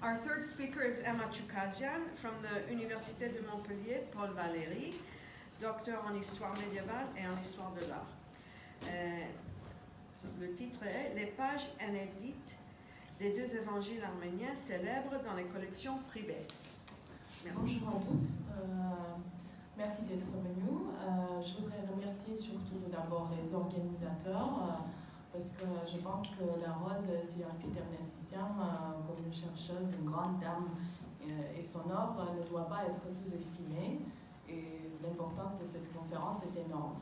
Our third speaker is Emma Choukazian from the Université de Montpellier, Paul Valéry, docteur en histoire médiévale et en histoire de l'art. Le titre est « Les pages inédites des deux évangiles arméniens célèbres dans les collections privées ». Merci. Bonjour à tous, merci d'être venus. Je voudrais remercier surtout tout d'abord les organisateurs parce que je pense que le rôle de Sylvie Ternessian comme une chercheuse, une grande dame et son œuvre ne doit pas être sous-estimé et l'importance de cette conférence est énorme.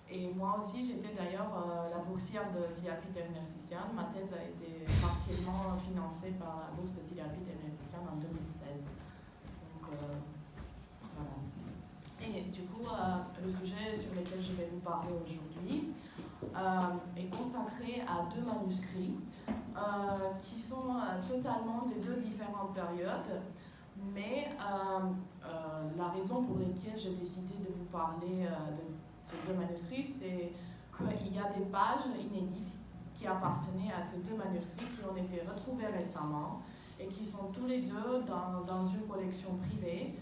Et moi aussi, j'étais d'ailleurs la boursière de Sylvie Ternessian. Ma thèse a été partiellement financée par la bourse de Sylvie Ternessian en 2016. Donc, voilà. Et du coup, le sujet sur lequel je vais vous parler aujourd'hui est consacré à deux manuscrits qui sont totalement des deux différentes périodes. Mais la raison pour laquelle j'ai décidé de vous parler de ces deux manuscrits, c'est qu'il y a des pages inédites qui appartenaient à ces deux manuscrits qui ont été retrouvés récemment et qui sont tous les deux dans une collection privée,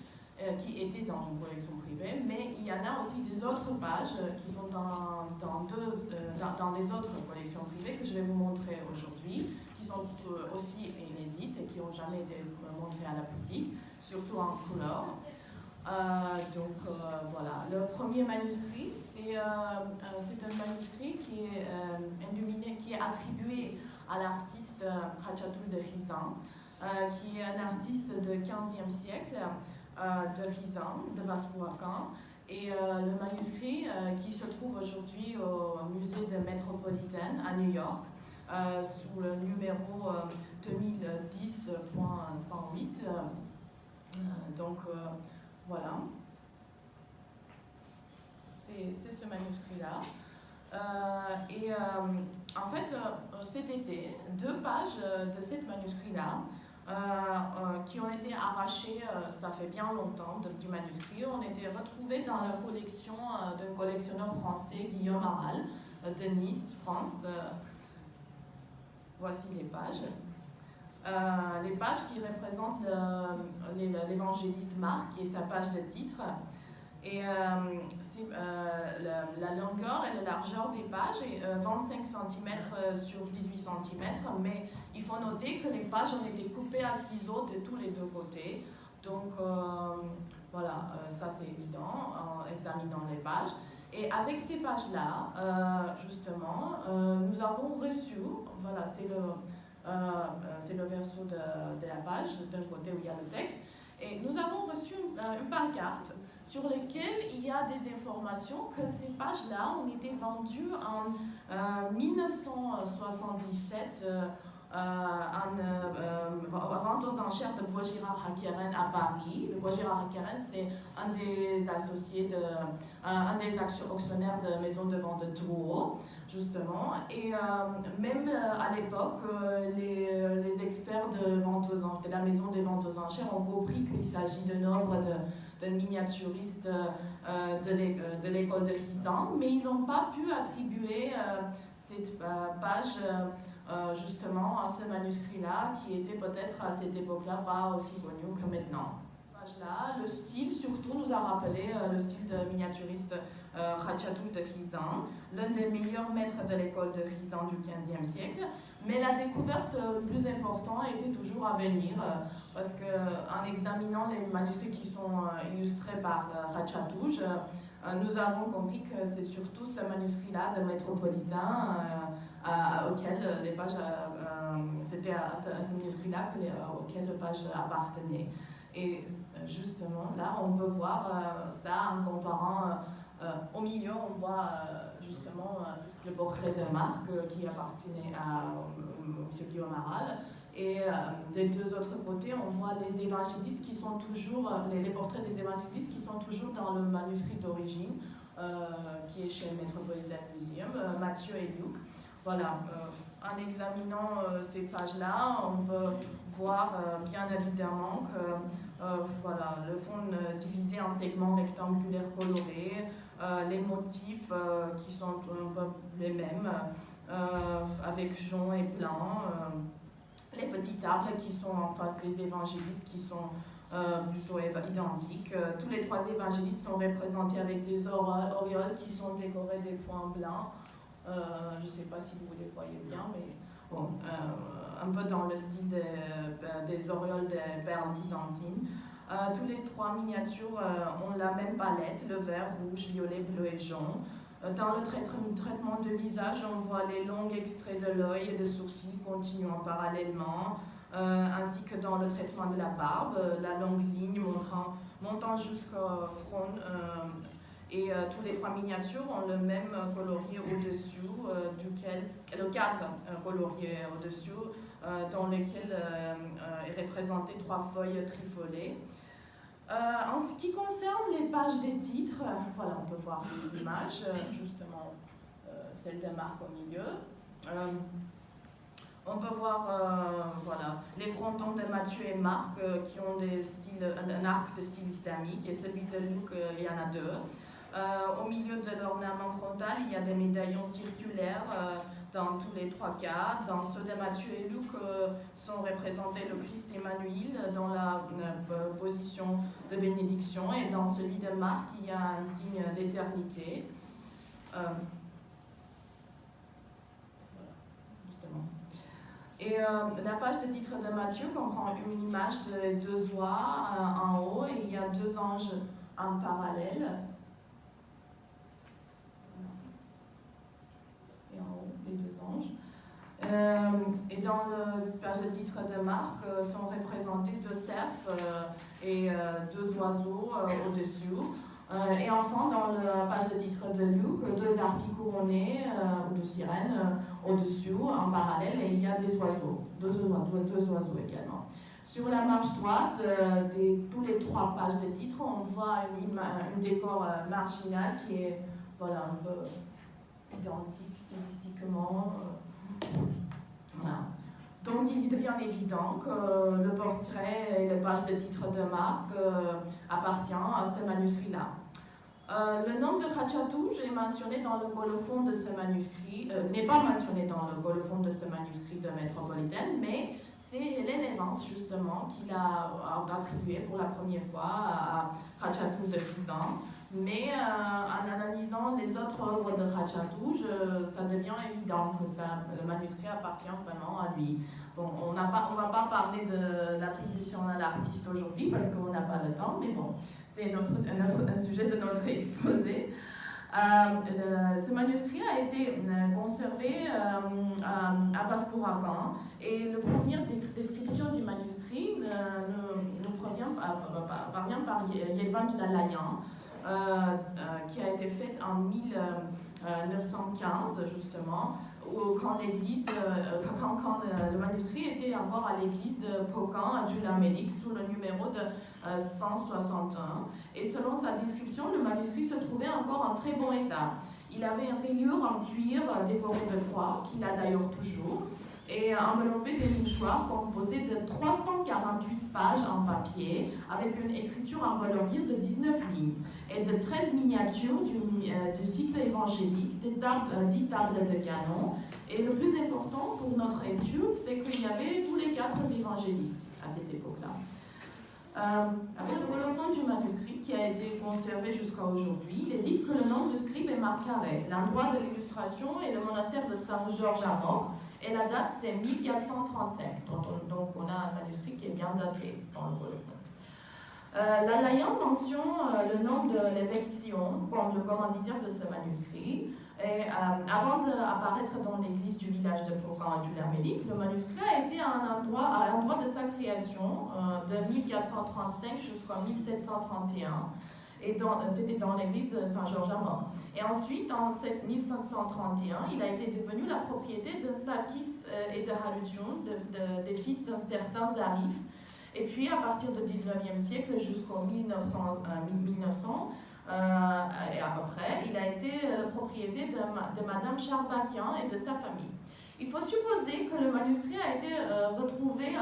qui étaient dans une collection privée, mais il y en a aussi des autres pages qui sont dans des autres collections privées que je vais vous montrer aujourd'hui, qui sont aussi inédites et qui n'ont jamais été montrées à la public, surtout en couleur. Voilà, le premier manuscrit, c'est un manuscrit qui est attribué à l'artiste Khachatül de Khizan, qui est un artiste du XVe siècle de Khizan, de Vaspouakan. Et le manuscrit qui se trouve aujourd'hui au musée de Metropolitan à New York, sous le numéro 2010.108. Voilà, c'est ce manuscrit-là. En fait, cet été, deux pages de ce manuscrit-là, qui ont été arrachées, ça fait bien longtemps, du manuscrit, ont été retrouvées dans la collection d'un collectionneur français, Guillaume Aral, de Nice, France. Voici les pages. Les pages qui représentent l'évangéliste Marc et sa page de titre. Et la longueur et la largeur des pages est 25 cm sur 18 cm, mais il faut noter que les pages ont été coupées à ciseaux de tous les deux côtés. Donc voilà, ça c'est évident en examinant les pages. Et avec ces pages-là, justement, nous avons reçu, voilà, c'est le verso de la page, d'un côté où il y a le texte, et nous avons reçu une pancarte sur laquelle il y a des informations que ces pages-là ont été vendues en 1977 à vente aux enchères de Bois-Girard Hakeren à Paris. Le Bois-Girard Hakeren, c'est un des associés, un des actionnaires de maison de vente de Drouot, justement. Et même à l'époque, les experts de la maison des ventes aux enchères ont compris qu'il s'agit d'une œuvre de miniaturiste de l'école de Khizan, mais ils n'ont pas pu attribuer cette page justement à ce manuscrit-là, qui était peut-être à cette époque-là pas aussi connu que maintenant. Là, le style surtout nous a rappelé le style de miniaturiste Khachatül de Khizan, l'un des meilleurs maîtres de l'école de Khizan du XVe siècle. Mais la découverte plus importante était toujours à venir, parce qu'en examinant les manuscrits qui sont illustrés par Khachatül, nous avons compris que c'est surtout ce manuscrit-là de Métropolitain auquel les pages, c'était à ce manuscrit-là auquel les pages appartenaient. Et justement, là, on peut voir ça en comparant. Au milieu, on voit justement le portrait de Marc qui appartenait à M. Guillaume Aral. Et des deux autres côtés, on voit les évangélistes qui sont toujours, les portraits des évangélistes qui sont toujours dans le manuscrit d'origine, qui est chez le Metropolitan Museum, Matthieu et Luc. Voilà, en examinant ces pages-là, on peut voir bien évidemment que voilà, le fond divisé en segments rectangulaires colorés, les motifs qui sont un peu les mêmes, avec jaune et blanc. les petites tables qui sont en face des évangélistes qui sont plutôt identiques. Tous les trois évangélistes sont représentés avec des auréoles qui sont décorées des points blancs. Je ne sais pas si vous les voyez bien, mais bon, un peu dans le style des auréoles des perles byzantines. Tous les trois miniatures ont la même palette, le vert, rouge, violet, bleu et jaune. Dans le traitement de visage, on voit les longs extraits de l'œil et de sourcils continuant parallèlement, ainsi que dans le traitement de la barbe, la longue ligne montant jusqu'au front. Et tous les trois miniatures ont le même colorier au-dessus, le cadre colorié au-dessus, dans lequel est représenté trois feuilles trifolées. En ce qui concerne les pages des titres, voilà, on peut voir les images, justement celle de Marc au milieu. On peut voir voilà, les frontons de Matthieu et Marc qui ont un arc de style islamique, et celui de Luc, il y en a deux. Au milieu de l'ornement frontal, il y a des médaillons circulaires dans tous les trois cas. Dans ceux de Matthieu et Luc sont représentés le Christ Emmanuel dans la position de bénédiction, et dans celui de Marc, il y a un signe d'éternité. Voilà, justement. Et la page de titre de Matthieu comprend une image de deux oies en haut, et il y a deux anges en parallèle. Et en haut, les deux anges. Et dans la page de titre de Marc sont représentés deux cerfs et deux oiseaux au-dessus. Et enfin, dans la page de titre de Luc, deux harpies couronnées ou deux sirènes au-dessus, en parallèle, et il y a des oiseaux, deux oiseaux également. Sur la marge droite, tous les trois pages de titre, on voit un décor marginal qui est voilà, un peu identique stylistiquement. Voilà. Donc il devient évident que le portrait et les pages de titre de Marc appartiennent à ce manuscrit-là. Le nom de Hatshepsut est mentionné dans le colophon de ce manuscrit, n'est pas mentionné dans le colophon de ce manuscrit de Métropolitaine, mais c'est Hélène Evans justement qui l'a attribué pour la première fois à Hatshepsut de Pizan. Mais en analysant les autres œuvres de Hatshepsut, ça devient évident que le manuscrit appartient vraiment à lui. Bon, on ne va pas parler de l'attribution à l'artiste aujourd'hui parce qu'on n'a pas le temps, mais bon, c'est un sujet de notre exposé. Ce manuscrit a été conservé à Vaspurakan, et la première description du manuscrit nous parvient par Yelvan Lalayan, qui a été faite en 1915 justement, quand le manuscrit était encore à l'église de Pocan à Julamelic sous le numéro de 161. Et selon sa description, le manuscrit se trouvait encore en très bon état. Il avait une rayure en cuir décorée de croix, qu'il a d'ailleurs toujours, et enveloppé des mouchoirs composés de 348 pages en papier, avec une écriture en velours de 19 lignes, et de 13 miniatures du cycle évangélique, 10 tables de canon. Et le plus important pour notre étude, c'est qu'il y avait tous les 4 évangélistes à cette époque-là. Avec le colophon du manuscrit qui a été conservé jusqu'à aujourd'hui, il est dit que le nom du scribe est Marc Carré. L'endroit de l'illustration est le monastère de Saint-Georges à Mocre, et la date c'est 1435. Donc on a un manuscrit qui est bien daté dans le colophon. Lalayan mentionne le nom de l'évêque Sion comme le commanditaire de ce manuscrit. Et avant d'apparaître dans l'église du village de Pocan à Julamelic, le manuscrit a été à l'endroit de sa création de 1435 jusqu'en 1731. Et c'était dans l'église de Saint-Georges à Mocre. Et ensuite, en 1731, il a été devenu la propriété de Sarkis et de Halutun, des fils d'un certain Zarif. Et puis, à partir du 19e siècle jusqu'en 1900 et à peu près, il a été la propriété de Madame Charbakian et de sa famille. Il faut supposer que le manuscrit a été retrouvé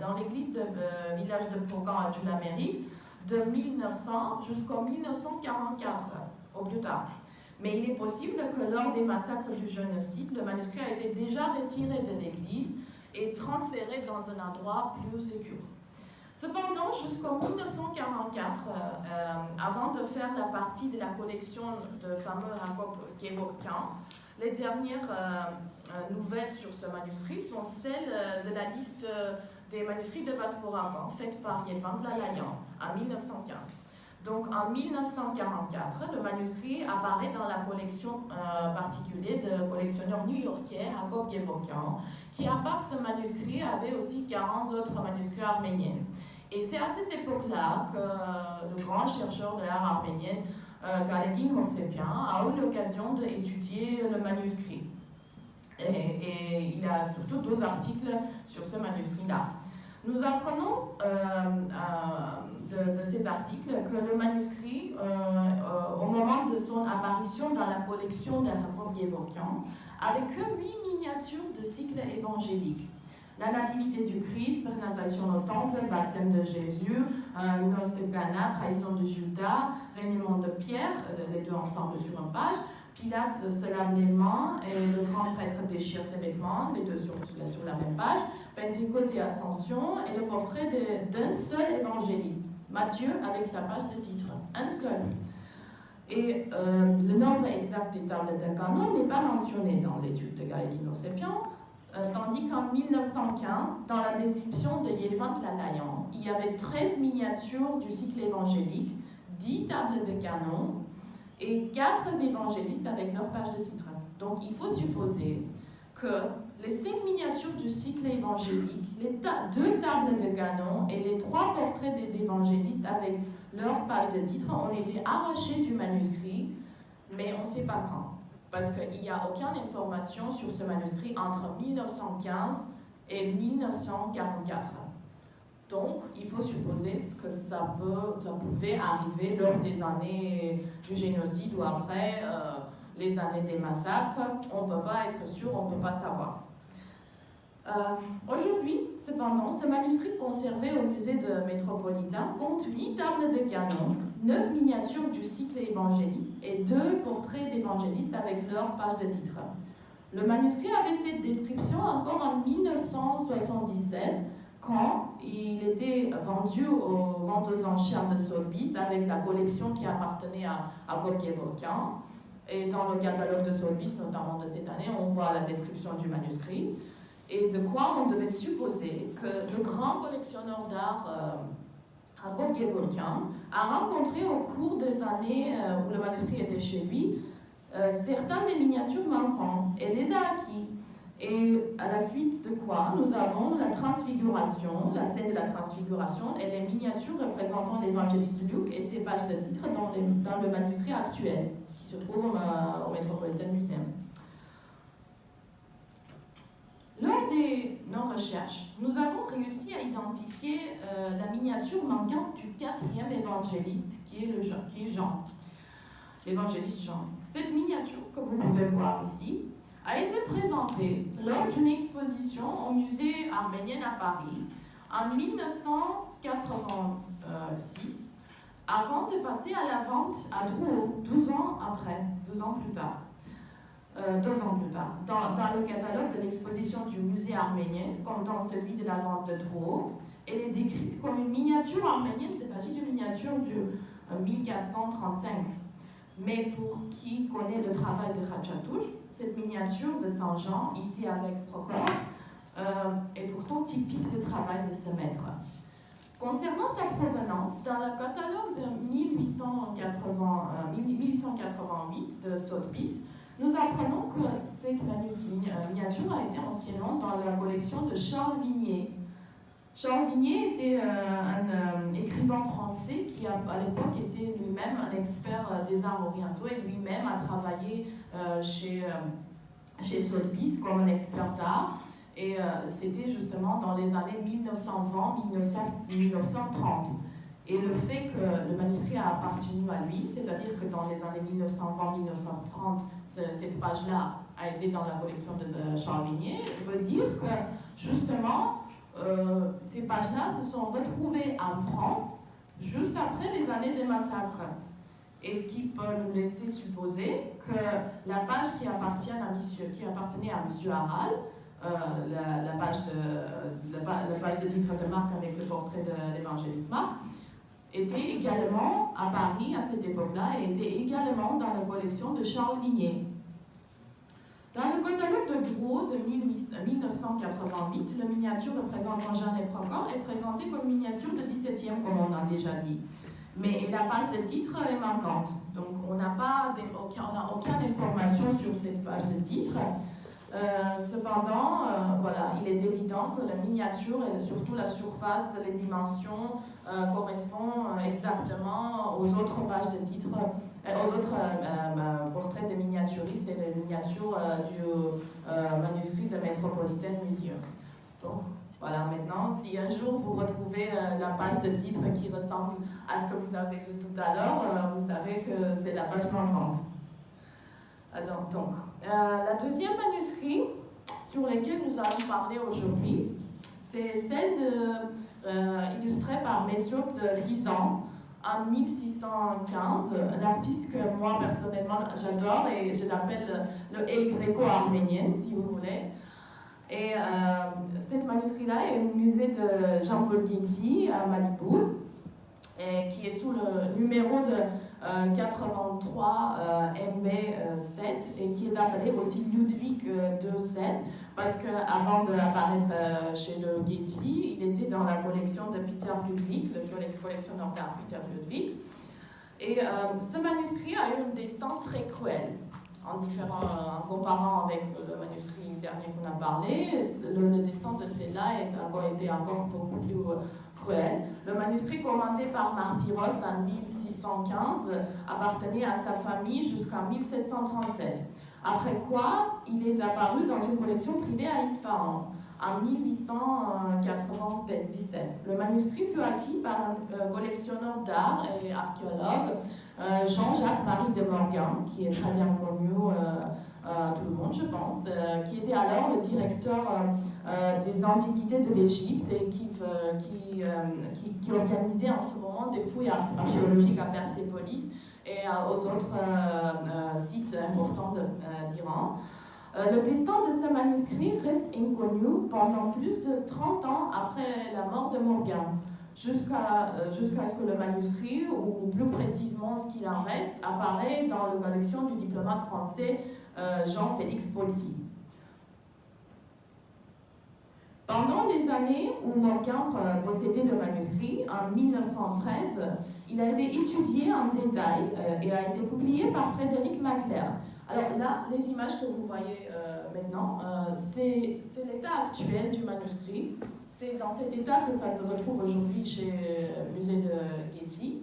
dans l'église du village de Pocan à Julamelic de 1900 jusqu'en 1944, au plus tard. Mais il est possible que lors des massacres du génocide, le manuscrit a été déjà retiré de l'église et transféré dans un endroit plus sûr. Cependant, jusqu'en 1944, avant de faire la partie de la collection de fameux Jacob Gevorkyan, les dernières nouvelles sur ce manuscrit sont celles de la liste des manuscrits de Vasporavan, faite par Yelvand Lalayan en 1915. Donc en 1944, le manuscrit apparaît dans la collection particulière de collectionneur new-yorkais Jacob Gevorkyan, qui à part ce manuscrit avait aussi 40 autres manuscrits arméniens. Et c'est à cette époque-là que le grand chercheur de l'art arménien, Galeguin Hovsepian, a eu l'occasion d'étudier le manuscrit. Et il a surtout 2 articles sur ce manuscrit-là. Nous apprenons de ces articles que le manuscrit, au moment de son apparition dans la collection de Jacob Gevorkyan, avait que 8 miniatures de cycles évangéliques. La nativité du Christ, présentation au temple, baptême de Jésus, noces de Cana, trahison de Judas, règnement de Pierre, les 2 ensemble sur une page. Pilate se lave les mains et le grand prêtre déchire ses vêtements, les 2 sur la même page. Pentecôte et Ascension et le portrait d'un seul évangéliste, Matthieu, avec sa page de titre, un seul. Et le nombre exact des tables de canon n'est pas mentionné dans l'étude de Galeguin Hovsepian, tandis qu'en 1915, dans la description de Yelvand Lalayan, il y avait 13 miniatures du cycle évangélique, 10 tables de canon et 4 évangélistes avec leur page de titre. Donc il faut supposer que les 5 miniatures du cycle évangélique, les 2 tables de canon et les 3 portraits des évangélistes avec leur page de titre ont été arrachés du manuscrit, mais on ne sait pas quand. Parce qu'il n'y a aucune information sur ce manuscrit entre 1915 et 1944. Donc, il faut supposer que ça pouvait arriver lors des années du génocide ou après les années des massacres. On ne peut pas être sûr, on ne peut pas savoir. Aujourd'hui, cependant, ce manuscrit conservé au musée de Métropolitain compte 8 tables de canon, 9 miniatures du cycle évangéliste et 2 portraits d'évangélistes avec leur page de titre. Le manuscrit avait cette description encore en 1977, quand il était vendu aux ventes aux enchères de Sotheby's avec la collection qui appartenait à Jacob Gevorkyan. Et dans le catalogue de Sotheby's, notamment de cette année, on voit la description du manuscrit. Et de quoi on devait supposer que le grand collectionneur d'art Jacob Gevorkyan a rencontré au cours des années où le manuscrit était chez lui certains des miniatures manquantes et les a acquis. Et à la suite de quoi nous avons la transfiguration, la scène de la transfiguration et les miniatures représentant l'évangéliste Luc et ses pages de titre dans le manuscrit actuel qui se trouve au Metropolitan Museum. Lors de nos recherches, nous avons réussi à identifier la miniature manquante du 4e évangéliste, qui est Jean, l'évangéliste Jean. Cette miniature, que vous pouvez voir ici, a été présentée lors d'une exposition au musée arménien à Paris en 1986, avant de passer à la vente à Drouot, 12 ans plus tard. 2 ans plus tard, dans le catalogue de l'exposition du musée arménien, comme dans celui de la vente de Drouot, elle est décrite comme une miniature arménienne. Il s'agit d'une miniature de 1435. Mais pour qui connaît le travail de Khachatouch, cette miniature de Saint-Jean, ici avec Procor, est pourtant typique du travail de ce maître. Concernant sa provenance, dans le catalogue de 1888 de Sotheby's, nous apprenons que cette miniature a été anciennement dans la collection de Charles Vignier. Charles Vignier était un écrivain français qui, à l'époque, était lui-même un expert des arts orientaux et lui-même a travaillé chez Sotheby's comme un expert d'art. Et c'était justement dans les années 1920-1930. Et le fait que le manuscrit a appartenu à lui, c'est-à-dire que dans les années 1920-1930, cette page-là a été dans la collection de Charles Vignier, veut dire que justement, ces pages-là se sont retrouvées en France juste après les années des massacres. Et ce qui peut nous laisser supposer que la page qui appartenait à M. Harald, la page page de titre de Marc avec le portrait de l'évangéliste Marc, était également à Paris à cette époque-là et était également dans la collection de Charles Ligné. Dans le catalogue de Drouot de 1988, la miniature représentant Jeanne et Procan est présentée comme miniature de 17e, comme on a déjà dit. Mais la page de titre est manquante. Donc on n'a aucune information sur cette page de titre. Cependant, voilà, il est évident que la miniature et surtout la surface, les dimensions correspondent exactement aux autres pages de titre, aux autres portraits de miniaturistes et les miniatures du manuscrit de Metropolitan Museum. Donc voilà, maintenant, si un jour vous retrouvez la page de titre qui ressemble à ce que vous avez vu tout à l'heure, vous savez que c'est la page manquante. Donc, la deuxième manuscrit sur lequel nous allons parler aujourd'hui, c'est celle illustrée par Messiope de Risan en 1615, un artiste que moi personnellement j'adore et je l'appelle le El Greco-arménien, si vous voulez. Et cette manuscrit-là est au musée de Jean-Paul Getty à Malibu, et qui est sous le numéro de 83 MB7 et qui est appelé aussi Ludwig II-7 parce qu'avant d'apparaître chez le Getty, il était dans la collection de Peter Ludwig, le collectionneur d'art Peter Ludwig. Et ce manuscrit a eu un destin très cruel. En comparant avec le manuscrit dernier qu'on a parlé, le destin de celle-là était encore beaucoup plus cruel. Le manuscrit commandé par Martyros en 1615 appartenait à sa famille jusqu'en 1737. Après quoi, il est apparu dans une collection privée à Ispahan en 1897. Le manuscrit fut acquis par un collectionneur d'art et archéologue, Jean-Jacques Marie de Morgan, qui est très bien connu tout le monde, je pense, qui était alors le directeur des antiquités de l'Égypte et qui organisait en ce moment des fouilles archéologiques à Persépolis et aux autres sites importants d'Iran. Le destin de ce manuscrit reste inconnu pendant plus de 30 ans après la mort de Morgan, jusqu'à ce que le manuscrit, ou plus précisément ce qu'il en reste, apparaît dans la collection du diplomate français Jean-Félix Polcy. Pendant les années où Morgan possédait le manuscrit, en 1913, il a été étudié en détail et a été publié par Frédéric Macler. Alors là, les images que vous voyez maintenant, c'est l'état actuel du manuscrit. C'est dans cet état que ça se retrouve aujourd'hui chez le musée de Getty.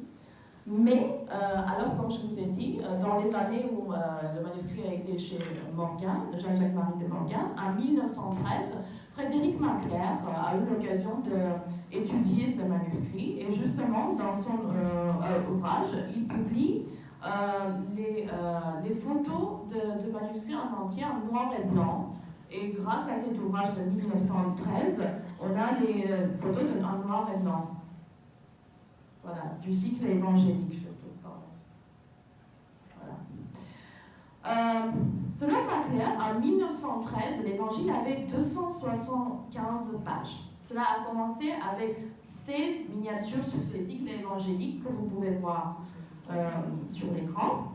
Mais, alors comme je vous ai dit, dans les années où le manuscrit a été chez Morgan, Jean-Jacques Marie de Morgan, en 1913, Frédéric Macler a eu l'occasion d'étudier ce manuscrit et justement dans son ouvrage, il publie les photos de manuscrits en entier en noir et blanc. Et grâce à cet ouvrage de 1913, on a les photos en noir et blanc. Voilà, du cycle évangélique surtout. Voilà. Selon Macler, en 1913, l'évangile avait 275 pages. Cela a commencé avec 16 miniatures sur ces cycles évangéliques que vous pouvez voir sur l'écran.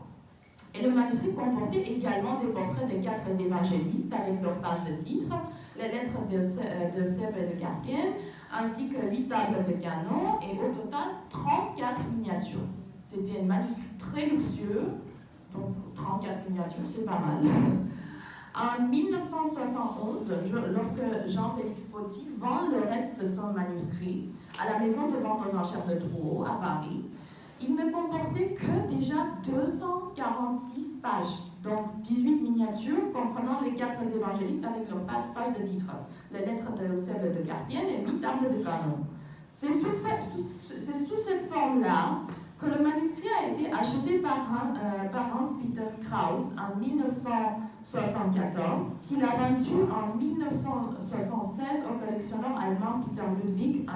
Et le manuscrit comportait également des portraits des 4 évangélistes avec leurs pages de titre, les lettres de Sèvres et de Carpienne, ainsi que 8 tables de canon et au total 34 miniatures. C'était un manuscrit très luxueux, donc 34 miniatures, c'est pas mal. En 1971, lorsque Jean-Félix Polcy vend le reste de son manuscrit à la maison de vente aux enchères de Drouot à Paris, il ne comportait que déjà 246 pages, donc 18 miniatures comprenant les 4 évangélistes avec leurs pages de titre, les lettres de Sèvres et de Carpienne et 8 tables de canon. C'est sous cette forme-là que le manuscrit a été acheté par Hans-Peter Krauss en 1974, qu'il a vendu en 1976 au collectionneur allemand Peter Ludwig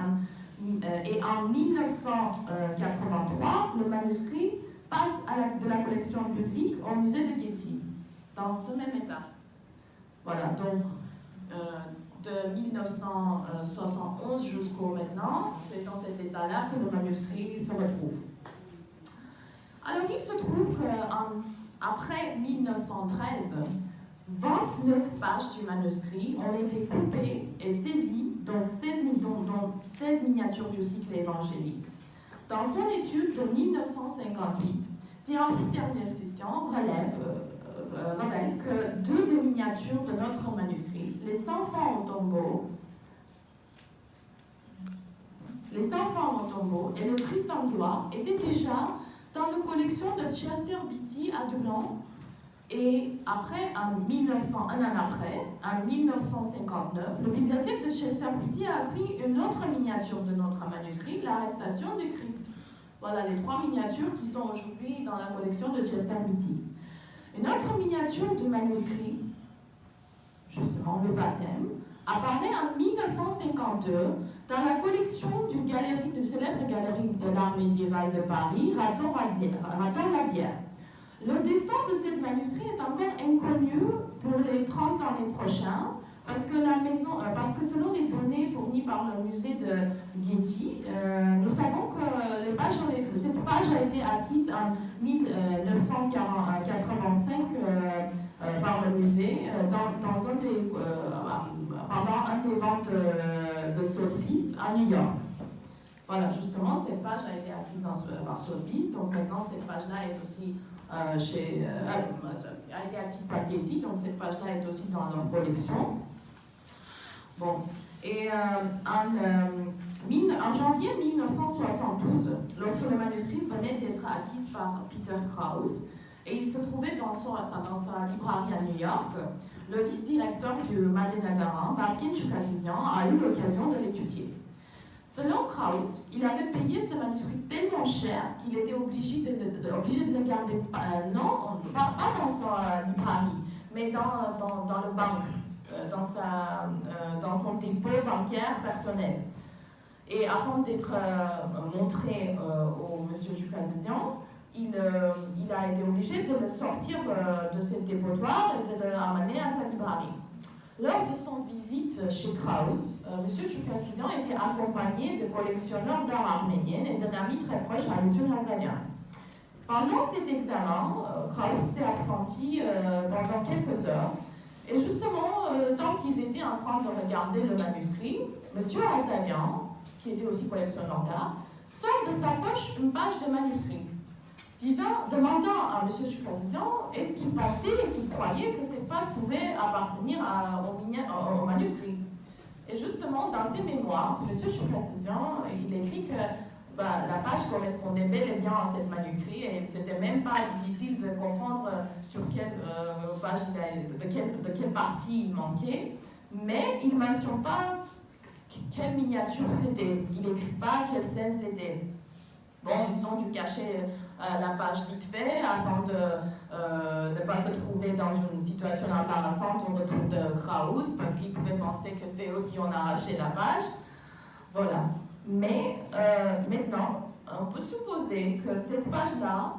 et en 1983, le manuscrit passe de la collection Ludwig au musée de Getty, dans ce même état. Voilà, donc de 1971 jusqu'au maintenant. C'est dans cet état-là que le manuscrit se retrouve. Alors, il se trouve qu'après 1913, 29 pages du manuscrit ont été coupées et saisies, dont 16 miniatures du cycle évangélique. Dans son étude de 1958, Sir Peter Nelsession révèle que 2 des miniatures de notre manuscrit, Les enfants au tombeau et Le Christ en gloire, étaient déjà dans la collection de Chester Beatty à Dublin. Et après, un an après, en 1959, la bibliothèque de Chester Beatty a pris une autre miniature de notre manuscrit, L'arrestation du Christ. Voilà les 3 miniatures qui sont aujourd'hui dans la collection de Chester Beatty. Une autre miniature du manuscrit, justement le baptême, apparaît en 1952 dans la collection de célèbre galerie de l'art médiéval de Paris, Raton-Ladière. Le destin de ce manuscrit est encore inconnu pour les 30 années prochaines, parce que selon les données fournies par le musée de Getty, nous savons que cette page a été acquise en 1985 par le musée pendant un des ventes de Sotheby's à New York. Voilà, justement, cette page a été acquise par Sotheby's, donc maintenant cette page-là est aussi a été acquise par Getty, donc cette page-là est aussi dans leur collection. Bon, et en janvier 1972, lorsque le manuscrit venait d'être acquis par Peter Krause, et il se trouvait dans sa librairie à New York, le vice-directeur du Madinadaran, Barkin Chukasizian, a eu l'occasion de l'étudier. Selon Krause, il avait payé ce manuscrit tellement cher qu'il était obligé de le garder, pas dans sa librairie, mais dans le banque, dans son dépôt bancaire personnel. Et avant d'être montré au monsieur Chukasizian, il a été obligé de le sortir de ce dépotoir et de le ramener à sa librairie. Lors de son visite chez Krause, M. Chukasizian était accompagné de collectionneurs d'art arméniens et d'un ami très proche, Halitun Hazarian. Pendant cet examen, Krause s'est absenti pendant quelques heures. Et justement, tant qu'ils étaient en train de regarder le manuscrit, M. Hazarian, qui était aussi collectionneur d'art, sort de sa poche une page de manuscrit. Demandant à M. Chukasizian, est-ce qu'il pensait et qu'il croyait que cette page pouvait appartenir au manuscrit. Et justement, dans ses mémoires, M. Chukasizian, il écrit que la page correspondait bel et bien à cette manuscrit et c'était même pas difficile de comprendre sur quelle page de quelle partie il manquait, mais il ne mentionne pas quelle miniature c'était, il n'écrit pas quelle scène c'était. Bon, ils ont dû cacher la page vite fait afin de ne pas se trouver dans une situation embarrassante au retour de Krause parce qu'ils pouvaient penser que c'est eux qui ont arraché la page. Voilà. Mais maintenant, on peut supposer que cette page-là,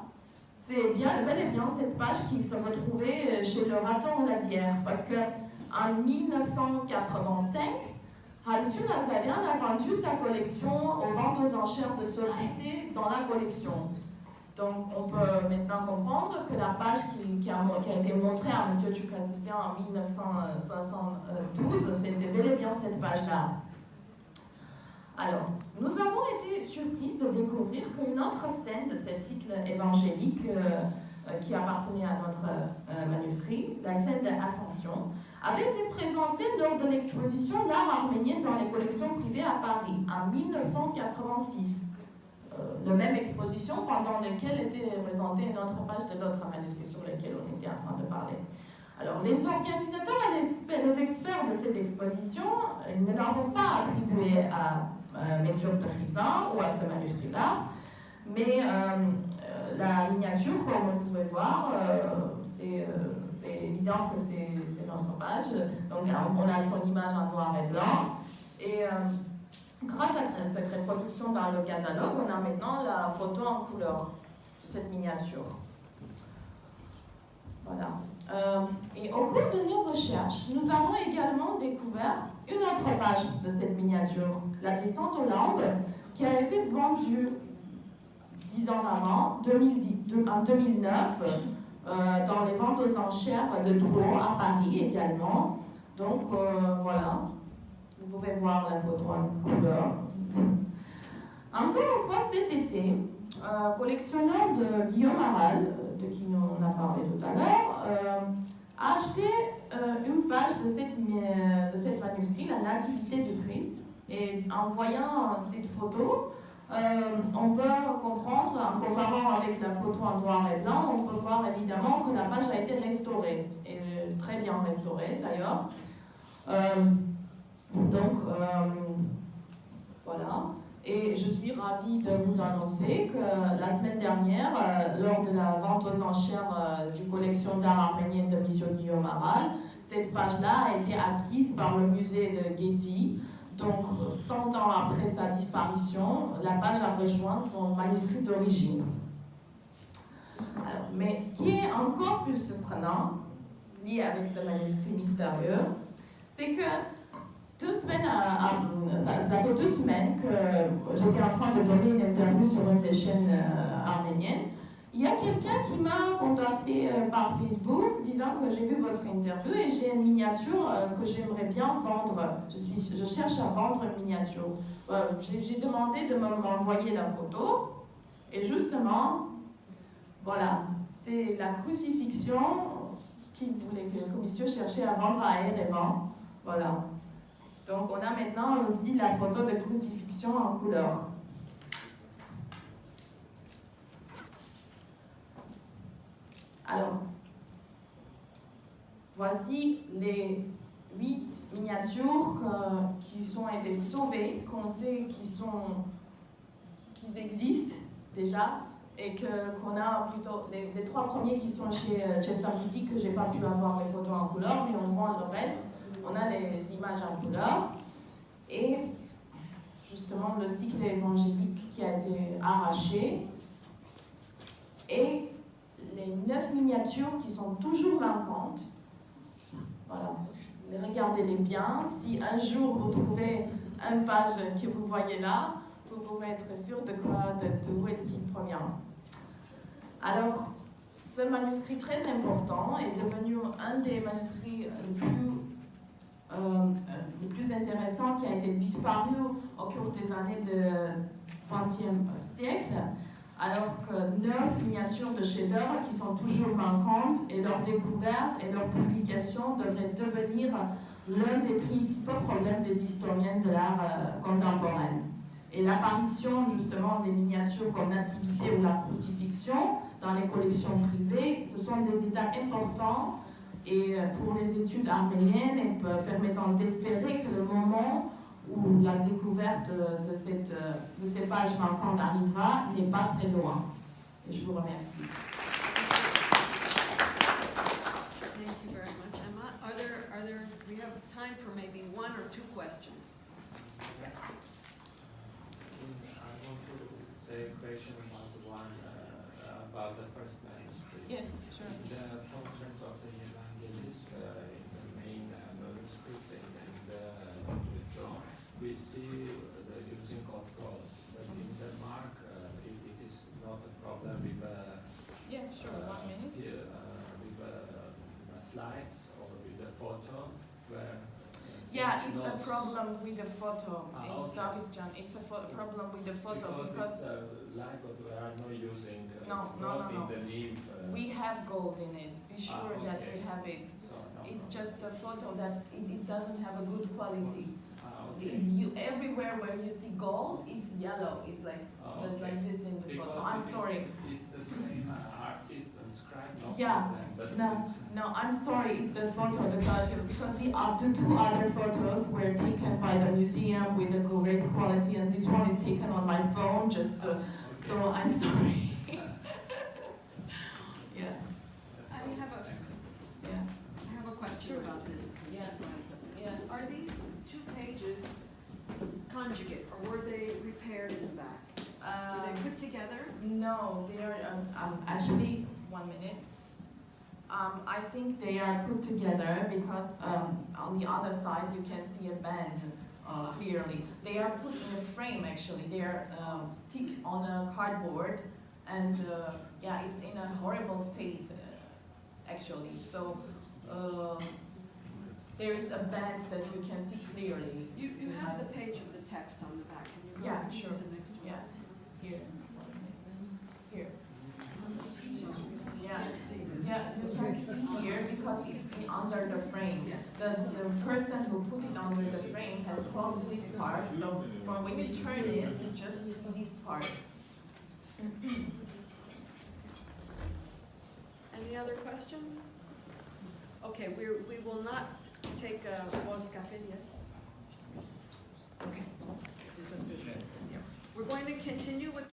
c'est bel et bien cette page qui se retrouvait chez le Raton-Ladière parce qu'en 1985, Halitun Hazarian a vendu sa collection aux ventes aux enchères de Sotheby's dans la collection. Donc on peut maintenant comprendre que la page qui a été montrée à M. Chukasizian en 1972, c'était bel et bien cette page-là. Alors, nous avons été surprises de découvrir qu'une autre scène de ce cycle évangélique qui appartenait à notre manuscrit, la scène de l'Ascension, avait été présentée lors de l'exposition L'art arménien dans les collections privées à Paris en 1986. La même exposition pendant laquelle était présentée une autre page de l'autre manuscrit sur lequel on était en train de parler. Alors, les organisateurs et les experts de cette exposition ne l'ont pas attribué à Messieurs de Rizin ou à ce manuscrit-là, mais la miniature, comme vous pouvez voir, c'est évident que c'est notre page. Donc, on a son image en noir et blanc. Et grâce à cette reproduction dans le catalogue, on a maintenant la photo en couleur de cette miniature. Voilà. Et au cours de nos recherches, nous avons également découvert une autre page de cette miniature, La descente aux Landes, qui a été vendue 10 ans avant, en 2009, dans les ventes aux enchères de Drouot à Paris également. Donc voilà, vous pouvez voir la photo en couleur. Encore une fois cet été, collectionneur de Guillaume Aral, de qui on a parlé tout à l'heure, a acheté une page de cette manuscrit, La Nativité du Christ. Et en voyant cette photo, on peut comprendre, en comparant avec la photo en noir et blanc, on peut voir évidemment que la page a été restaurée, et très bien restaurée d'ailleurs. Voilà. Et je suis ravie de vous annoncer que la semaine dernière, lors de la vente aux enchères du collection d'art arménienne de M. Guillaume Aral, cette page-là a été acquise par le musée de Getty. Donc, 100 ans après sa disparition, la page a rejoint son manuscrit d'origine. Mais ce qui est encore plus surprenant, lié avec ce manuscrit mystérieux, c'est que ça fait 2 semaines que j'étais en train de donner une interview sur une des chaînes arméniennes. Il y a quelqu'un qui m'a contacté par Facebook disant que j'ai vu votre interview et j'ai une miniature que j'aimerais bien vendre. Je cherche à vendre une miniature. J'ai demandé de m'envoyer la photo et justement, voilà, c'est la crucifixion qu'il voulait que le monsieur cherchait à vendre à Erevan. Voilà. Donc on a maintenant aussi la photo de crucifixion en couleur. Alors, voici les 8 miniatures qui ont été sauvées, qu'on sait qu'ils existent déjà, et qu'on a plutôt les 3 premiers qui sont chez Chester Kitty, que j'ai pas pu avoir les photos en couleur, mais on voit le reste. On a les images en couleur. Et justement, le cycle évangélique qui a été arraché. Et les 9 miniatures qui sont toujours manquantes. Voilà. Regardez-les bien. Si un jour vous trouvez une page que vous voyez là, vous pouvez être sûr d'où est-ce qu'il provient. Alors, ce manuscrit très important est devenu un des manuscrits le plus intéressant qui a été disparu au cours des années du XXe siècle, alors que 9 miniatures de chefs-d'œuvre qui sont toujours manquantes et leur découverte et leur publication devraient devenir l'un des principaux problèmes des historiens de l'art contemporain. Et l'apparition justement des miniatures comme Nativité ou la crucifixion dans les collections privées, ce sont des étapes importantes et pour les études arméniennes et permettant d'espérer que le moment où la découverte de ces pages manquantes arrivera n'est pas très loin. Et je vous remercie. Thank you very much, Emma. We have time for maybe 1 or 2 questions. Yes. I want to say a question about the first manuscript. Yes, sure. The portrait of the evangelist in the main manuscript and the John, we see the using of gold. But in the mark, if it is not a problem with Yes, sure. 1 minute. with slides or with the photo, where Yeah, it's a problem with the photo. It's okay. David John. It's a problem with the photo because it's like we are not using No. in the leaf. We have gold in it. Be sure that we okay. have it. So, no It's problem. just a photo that it doesn't have a good quality. Okay. Everywhere where you see gold, it's yellow. It's like Okay. like this in the Because photo. I'm sorry. It's the same artist and scribe, no Yeah. problem. But No, I'm sorry. It's the photo, the quality, because the 2 other photos were taken by the museum with a great quality, and this one is taken on my phone. okay. So I'm sorry. Yeah. Thanks. Yeah. I have a question Sure. about this. Yeah. Yeah. Are these 2 pages conjugate, or were they repaired in the back? Were they put together? No, they are actually 1 minute. I think they are put together because on the other side you can see a band clearly. They are put in a frame actually. They are stick on a cardboard, and yeah, it's in a horrible state actually. So there is a band that you can see clearly. You have the page of the text on the back. Can you go Yeah, to sure. the next one? Yeah, here, here. Yeah. Can't see. Yeah, you can see here because it's under the frame. Yes. The person who put it under the frame has closed this part, so for when you turn it, you just see this part. Any other questions? Okay, we will not take a pause café, yes? Okay. This is good. Yeah. We're going to continue with